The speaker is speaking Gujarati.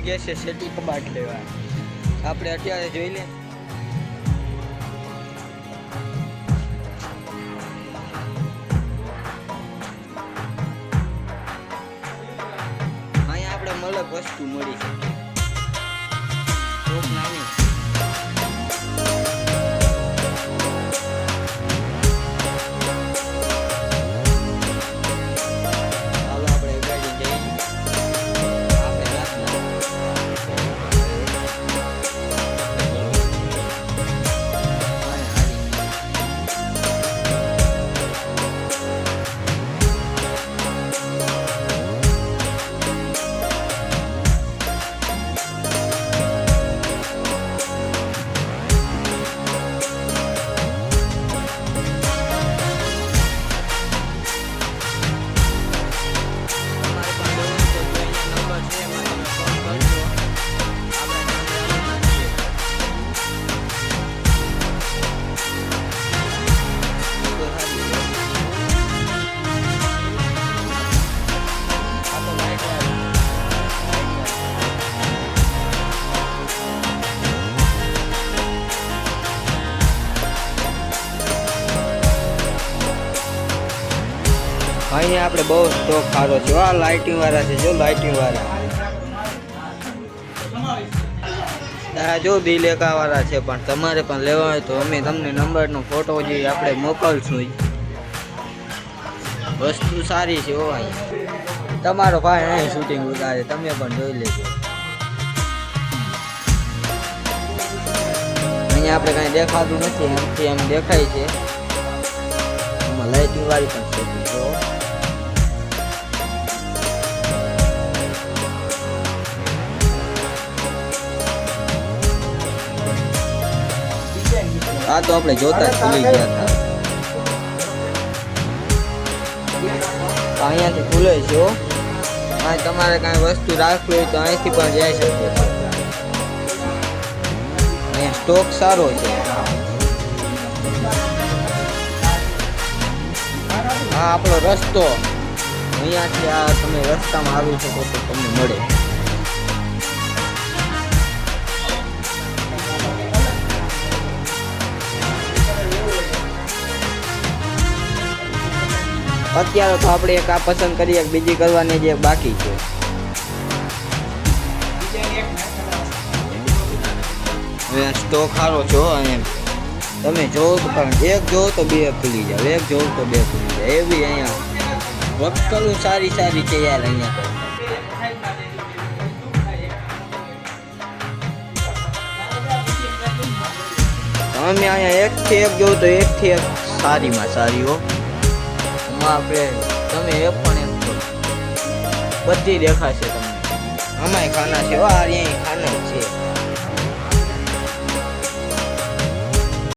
કે છે સેટી કબાટ લેવા, આપણે અત્યારે જોઈ લે. અહીંયા આપણે મલક વસ્તુ મળી છે. અહીંયા આપણે બહુ સ્ટોક સારો છે. આ લાઇટિંગ વાળા છે, જો લાઇટિંગ વાળા જો દિલેકા વાળા છે. પણ તમારે પણ લેવા હોય તો અમે તમને નંબરનો ફોટો જે આપણે મોકલશું. વસ્તુ સારી છે. ઓ અહીંયા તમારો ભાઈ અહીં શૂટિંગ ઉતારે, તમે પણ જોઈ લેજો. અહીંયા આપણે કાંઈ દેખાતું નથી, એમથી એમ દેખાય છે. એમાં લાઇટિંગ વાળી પણ છે. આ તો આપણે જોતા જ ભૂલી ગયા હતા. અહીંયાથી ખુલે છે. આ તમારે કાંઈ વસ્તુ રાખવી હોય તો અહીંથી પણ જઈ શકે છે. અહીંયા સ્ટોક સારો છે. આ આપણો રસ્તો, અહીંયાથી આ તમે રસ્તામાં આવી શકો તો તમને મળે. અત્યારે તો આપણે એક આ પસંદ કરીએ, બીજી કરવાની જે બાકી છે. સ્ટોક સારો છો. તમે જોવો તો પણ એક જોવો તો બે ખુલી જાવ, એક જોવો તો બે ખુલી જાય. એવી અહીંયા વક્કલું સારી સારી છે યાર. અહીંયા તો અમે અહીંયા એકથી એક જોવો તો એકથી એક સારીમાં સારી હો. આપણે તમે એ પણ એક બધી દેખાશે તમને. આમાંય ખાના છે. આ અહીંયા ખાના છે.